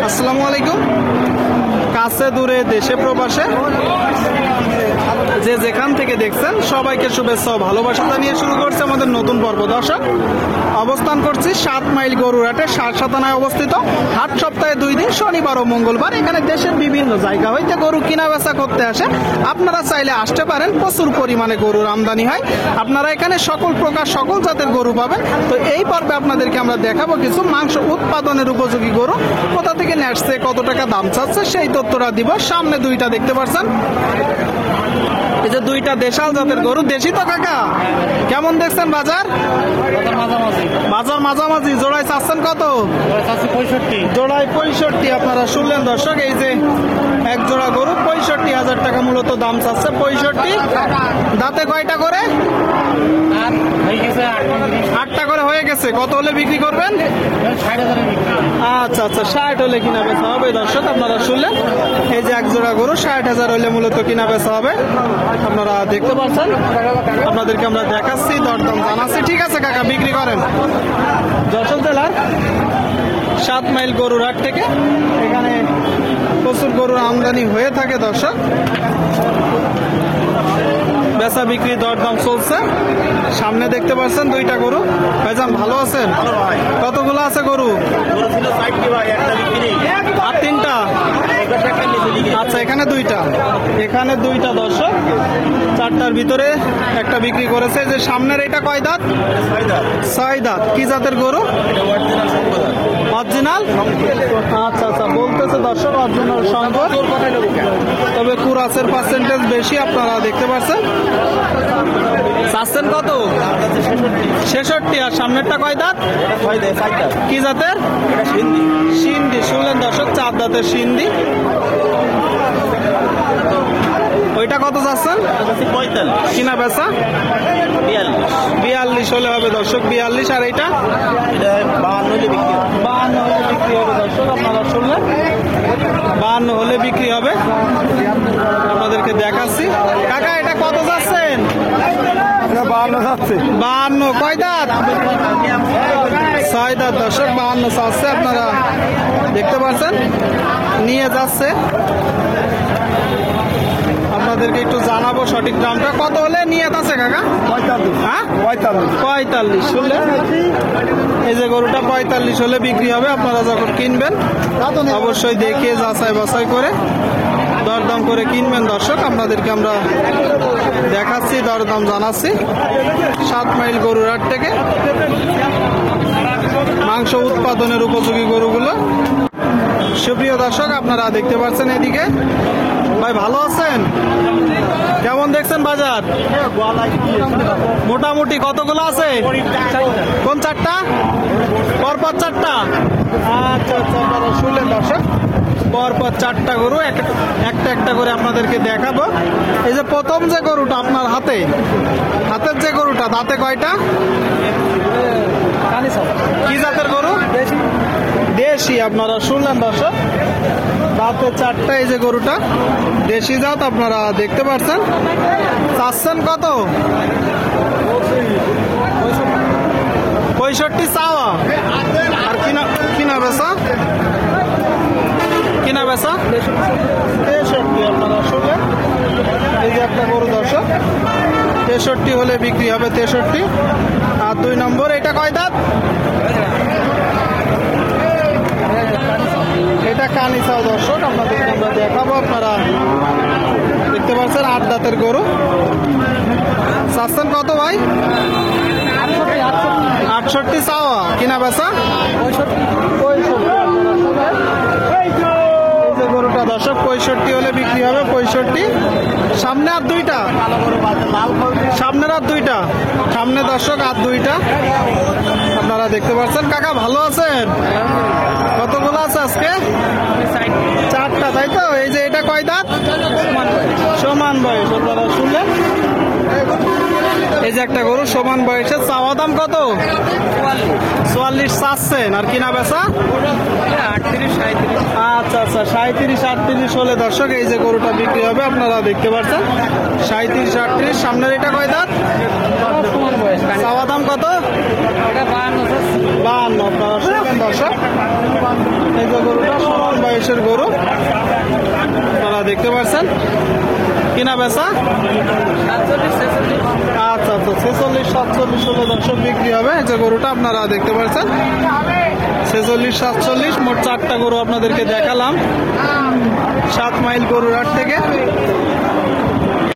আসসালামু আলাইকুম। কাছে দূরে দেশে প্রবাসে যে যেখান থেকে দেখছেন সবাইকে শুভেচ্ছা ও ভালোবাসা জানিয়ে শুরু করছে আমাদের নতুন পর্ব। দর্শক, অবস্থান করছি 7 মাইল গরুর হাটে সারসাতানায় অবস্থিত। হাট সপ্তাহে 2 দিন, শনিবার ও মঙ্গলবার। এখানে দেশের বিভিন্ন জায়গা হইতে গরু কিনা বেচা করতে আসে। আপনারা চাইলে আসতে পারেন, প্রচুর পরিমাণে গরুর আমদানি হয়। আপনারা এখানে সকল প্রকার সকল জাতের গরু পাবেন। তো এই পর্বে আপনাদেরকে আমরা দেখাবো কিছু মাংস উৎপাদনের উপযোগী গরু কোথা থেকে আসছে, কত টাকা দাম চাচ্ছে সেই তথ্যটা দিব। সামনে 2টা দেখতে পাচ্ছেন, এই যে 2টা দেশাল জাতের গরু। দেশি তো কাকা? কেমন দেখছেন বাজার? বাজার মাঝামাঝি। জোড়ায় চাচ্ছেন কত? জোড়ায় 65। আপনারা শুনলেন দর্শক, এই যে এক জোড়া গরু 65,000 টাকা মূলত দাম চাচ্ছে। 65। দাঁতে কয়টা করে? 8টা করে হয়ে গেছে। কত হলে বিক্রি করবেন? আচ্ছা আচ্ছা, 60 হলে কিনা বেচা হবে। দর্শক আপনারা শুনলেন, এই যে এক জোড়া গরু 60,000 হলে মূলত কিনা বেচা হবে। আপনারা দেখতে পাচ্ছেন, আপনাদেরকে আমরা দেখাচ্ছি, দরদাম জানাচ্ছি। ঠিক আছে কাকা, বিক্রি করেন। যশোর জেলার 7 মাইল গরুর হাট থেকে এখানে প্রচুর গরুর আমদানি হয়ে থাকে। দর্শক, বেচা বিক্রি দরদাম চলছে। সামনে দেখতে পাচ্ছেন 2টা গরু। ভাইজান ভালো আছেন? কতগুলো আছে গরু? আর 3টা? আচ্ছা, এখানে 2টা। এখানে 2টা দর্শক, 4টার ভিতরে একটা বিক্রি করেছে। যে সামনের এটা কয় দাঁত? 6 দাঁত। কি জাতের গরু? অরিজিনাল। আচ্ছা আচ্ছা, বলতেছে দর্শক অরিজিনাল সংকট, তবে কুরাসের পার্সেন্টেজ বেশি। আপনারা দেখতে পাচ্ছেন। চাচ্ছেন কত? 66। আর সামনেরটা কয় দাঁত? কি জাতের? সিন্ধি। শুনলেন দর্শক, 4 দাঁতের সিন্ধি। ওইটা কত চাচ্ছেন? 45। কিনা বেচা 42 হলে হবে দর্শক। 42। আর এইটা 52 হলে বিক্রি হবে দর্শক। আপনারা শুনলেন, 52 হলে বিক্রি হবে। আপনাদেরকে দেখাচ্ছি। কাকা এটা কত যাচ্ছেন? 52 যাচ্ছে। 52। কয় দাঁত? 6 দাঁত দর্শক। 52 চাচ্ছে। আপনারা দেখতে পাচ্ছেন, নিয়ে যাচ্ছে। আপনাদেরকে একটু জানাবো সঠিক দামটা। কত হলে নিয়ে আছে কাকা? 45। শুনলেন, এই যে গরুটা 45 হলে বিক্রি হবে। আপনারা যখন কিনবেন অবশ্যই দেখে যাচাই বাছাই করে দরদাম করে কিনবেন। দর্শক আপনাদেরকে আমরা দেখাচ্ছি, দরদাম জানাচ্ছি। 7 মাইল গরুর হাট থেকে মাংস উৎপাদনের উপযোগী গরুগুলো। সুপ্রিয় দর্শক, আপনারা দেখতে পাচ্ছেন এদিকে। ভাই ভালো আছেন? কেমন দেখছেন বাজার? মোটামুটি কতগুলো আছে? কোন 4টা? পরপর 4টা? আচ্ছা আচ্ছা, আপনারা শুনলেন দর্শক, পরপর 4টা গরু একটা একটা করে আপনাদেরকে দেখাবো। এই যে প্রথম যে গরুটা আপনার হাতের যে গরুটা, দাঁতে কয়টা? কি জাতের গরু? দেশি। আপনারা শুনলেন দর্শক, দাঁতে 4টা। এই যে গরুটা দেশি জাত, আপনারা দেখতে পাচ্ছেন। চাচ্ছেন কত? 65 চাওয়া। আর কিনা বেচা? কিনা বেচা 63। আপনারা শুনলেন, এই যে একটা গরু দর্শক 63 হলে বিক্রি হবে। 63। আর 2 নম্বর এটা কয় দাঁত? এটা কানিসাও দর্শক। আপনাদেরকে আমরা দেখাবো। আপনারা দেখতে পাচ্ছেন 8 দাঁতের গরু। চাচ্ছেন কত ভাই? 68 চাওয়া। কিনা বেচা 65। গরুটা দর্শক 65 হলে বিক্রি হবে। 65। সামনে আর 2টা। সামনের আর 2টা। সামনে দর্শক আর 2টা। আপনারা দেখতে পাচ্ছেন। কাকা ভালো আছেন? কতগুলো আছে আজকে? 4টা, তাই তো? এই যে এটা কয় দাঁত? সমান বয়স। আপনারা শুনলেন, এই যে একটা গরু সমান বয়সের। চাওয়া দাম কত? 44 চাচ্ছেন। আর কিনা বেচা 38 37। আচ্ছা আচ্ছা, 37 38 হলে দর্শক এই যে গরুটা বিক্রি হবে। আপনারা দেখতে পাচ্ছেন 37 38। সামনের এটা কয় দাঁত? চাওয়া দাম কত? 52। আপনারা শুনবেন দর্শক, এই যে গরুটা বয়সের গরু আপনারা দেখতে পাচ্ছেন। কিনা বেচা আচ্ছা আচ্ছা 46 47 হলে দর্শক বিক্রি হবে। এই যে গরুটা আপনারা দেখতে পাচ্ছেন 46 47 মোট 4টা গরু আপনাদেরকে দেখালাম 7 মাইল গরুর হাট থেকে।